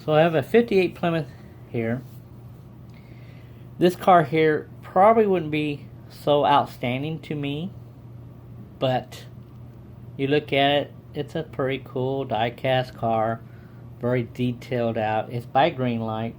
So I have a 58 Plymouth here. This car here probably wouldn't be so outstanding to me, but you look at it, it's a pretty cool die-cast car, very detailed out. It's by Greenlight,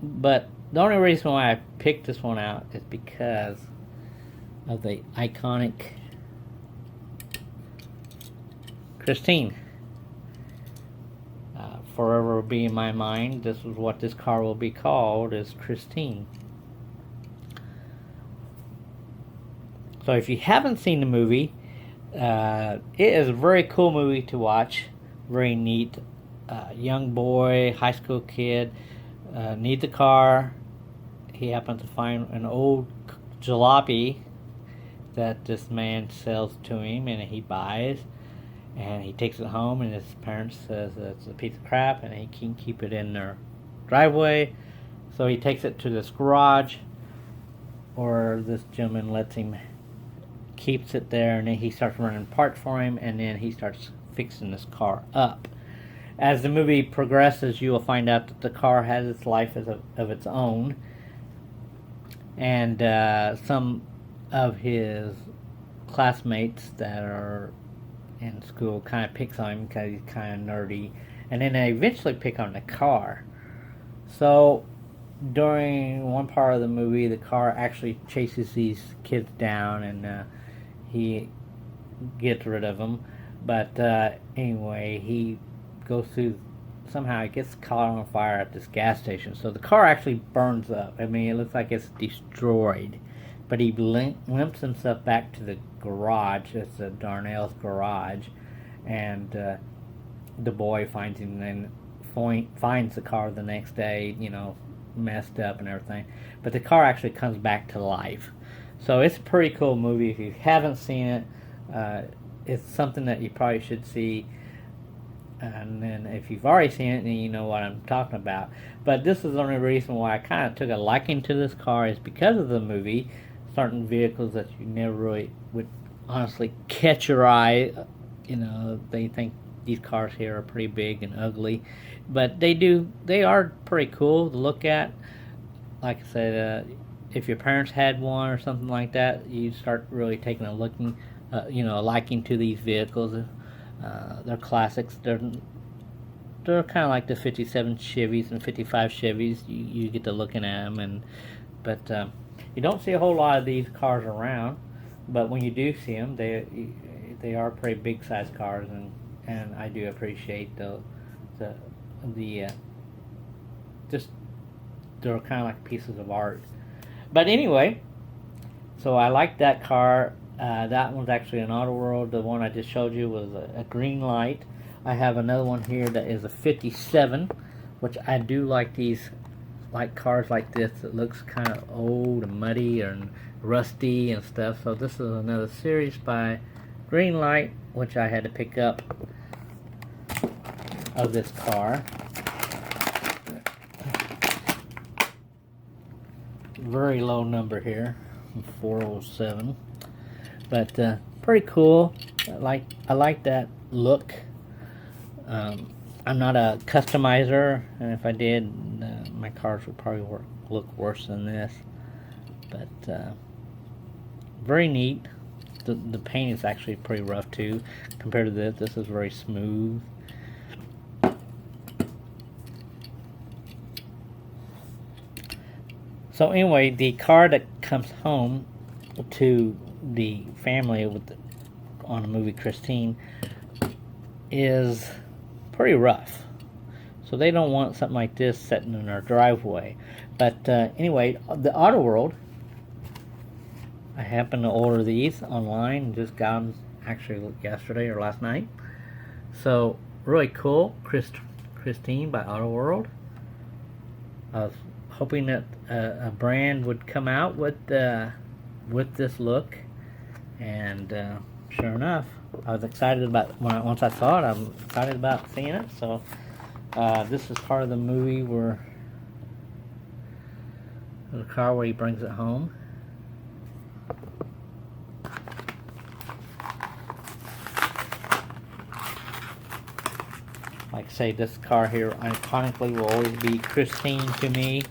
but the only reason why I picked this one out is because of the iconic Christine. Forever will be in my mind. This is what this car will be called, is Christine. So if you haven't seen the movie, it is a very cool movie to watch. Very neat. Young boy, high school kid, needs a car. He happens to find an old jalopy that this man sells to him, and he buys. And he takes it home, and his parents says it's a piece of crap, and he can't keep it in their driveway. So he takes it to this garage, or this gentleman lets him, keeps it there, and then he starts running parts for him, and then he starts fixing this car up. As the movie progresses, you will find out that the car has its life of its own, and some of his classmates that are in school kind of picks on him because he's kind of nerdy, and then they eventually pick on the car. So during one part of the movie, the car actually chases these kids down, and he gets rid of them. But anyway, he goes through, somehow it gets caught on fire at this gas station. So the car actually burns up. I mean, it looks like it's destroyed. But he limps himself back to the garage. It's the Darnell's garage. And the boy finds him, and then finds the car the next day, messed up and everything. But the car actually comes back to life. So it's a pretty cool movie. If you haven't seen it, it's something that you probably should see. And then if you've already seen it, then you know what I'm talking about. But this is the only reason why I kind of took a liking to this car, is because of the movie. Certain vehicles that you never really would honestly catch your eye. They think these cars here are pretty big and ugly, but they are pretty cool to look at. Like I said, if your parents had one or something like that, you start really taking a liking to these vehicles. They're classics. They're kind of like the 57 Chevys and 55 Chevys. You get to looking at them, but you don't see a whole lot of these cars around. But when you do see them, they are pretty big size cars, and I do appreciate the just, they're kind of like pieces of art. But anyway, so I like that car. That one's actually an Auto World. The one I just showed you was a Greenlight. I have another one here that is a 57, which I do like these, like cars like this that looks kind of old and muddy and rusty and stuff. So this is another series by Greenlight, which I had to pick up of this car. Very low number here, 407. But pretty cool. I like that look. I'm not a customizer, and if I did, my cars would probably look worse than this. But very neat. The paint is actually pretty rough too, compared to this. This is very smooth. So anyway, the car that comes home to the family on the movie Christine is pretty rough. So they don't want something like this sitting in their driveway. But anyway, the Auto World, I happened to order these online. Just got them actually yesterday or last night. So really cool. Christine by Auto World. I was hoping that a brand would come out with this look, and sure enough, I was excited about once I saw it. I'm excited about seeing it. So this is part of the movie where the car where he brings it home. I say, this car here iconically will always be Christine to me.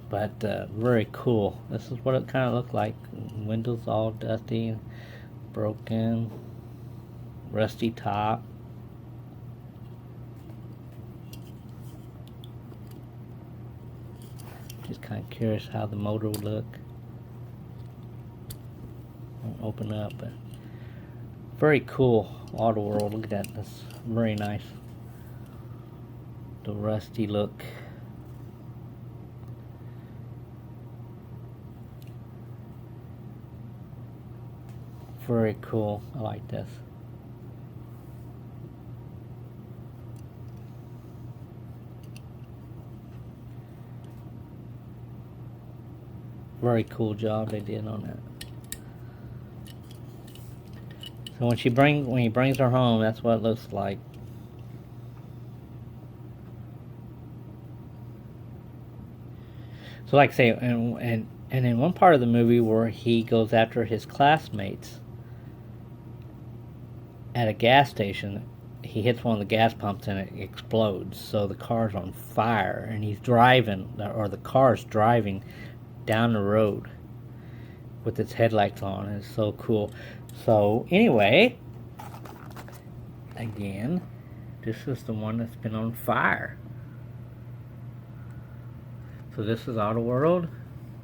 But very cool. This is what it kind of looked like. Windows all dusty, broken, rusty top. Just kind of curious how the motor would look. Won't open up, but very cool. Auto World. Look at that. That's very nice. The rusty look. Very cool. I like this. Very cool job they did on that. So when he brings her home, that's what it looks like. So like I say, and in one part of the movie where he goes after his classmates at a gas station, he hits one of the gas pumps and it explodes. So the car's on fire, and he's driving, or the car's driving down the road with its headlights on. It's so cool. So anyway, again, this is the one that's been on fire. So this is Auto World.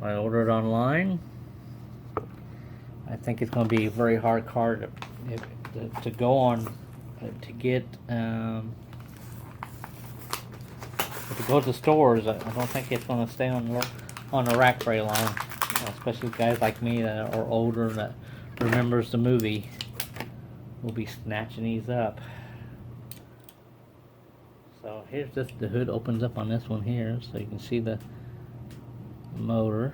I ordered it online. I think it's going to be a very hard car to go on, to get, to go to stores. I don't think it's going to stay on the rack very long, especially guys like me that are older that remembers the movie. We'll be snatching these up. So here's just the hood opens up on this one here, so you can see the motor.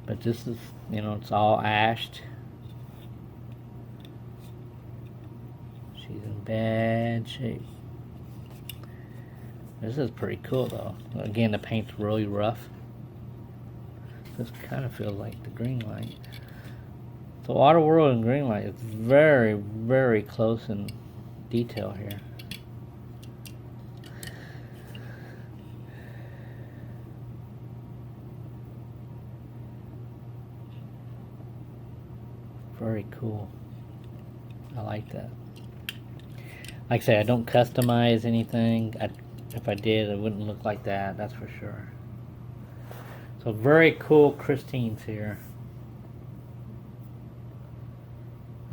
But this is, it's all ashed. She's in bad shape. This is pretty cool though. Again, the paint's really rough. This kind of feels like the green light. So Auto World and green light is very, very close in detail here. Very cool. I like that. Like I say, I don't customize anything. If I did, it wouldn't look like that, that's for sure. So very cool Christine's here.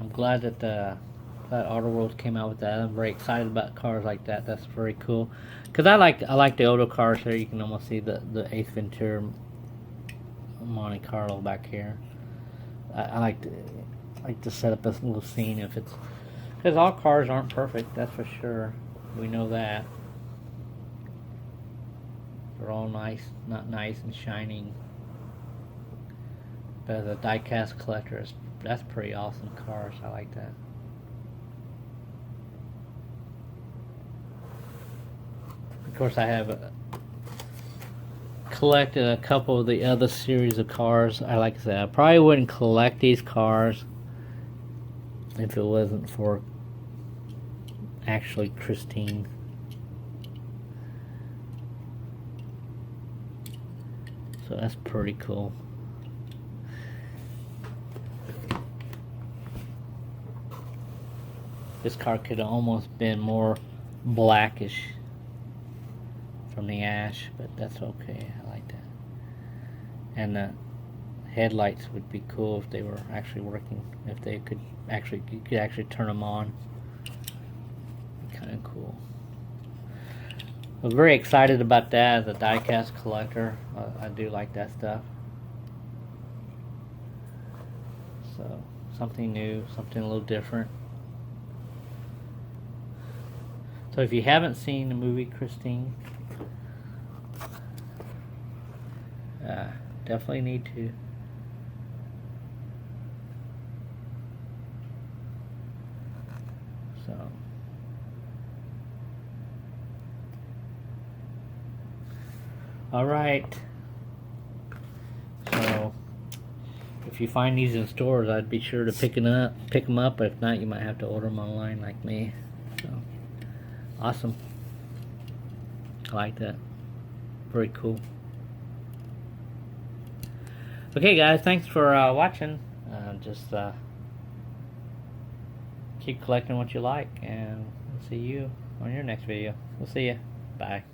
I'm glad that that Auto World came out with that. I'm very excited about cars like that. That's very cool. Cause I like the Auto cars here. You can almost see the Ace Ventura Monte Carlo back here. I like to set up this little scene if it's, because all cars aren't perfect. That's for sure. We know that. They're all nice, not nice and shining. But as a diecast collector, that's pretty awesome cars. I like that. Of course, I have collected a couple of the other series of cars. Like I said, I probably wouldn't collect these cars if it wasn't for actually Christine. So that's pretty cool. This car could have almost been more blackish from the ash, but that's okay. I like that. And the headlights would be cool if they were actually working. If they could actually turn them on. Kind of cool. I'm very excited about that as a diecast collector. I do like that stuff. So something new, something a little different. So if you haven't seen the movie Christine, definitely need to. So all right. So if you find these in stores, I'd be sure to pick them up. If not, you might have to order them online like me. Awesome. I like that. Very cool. Okay, guys, thanks for watching. Just keep collecting what you like, and we'll see you on your next video. We'll see you. Bye.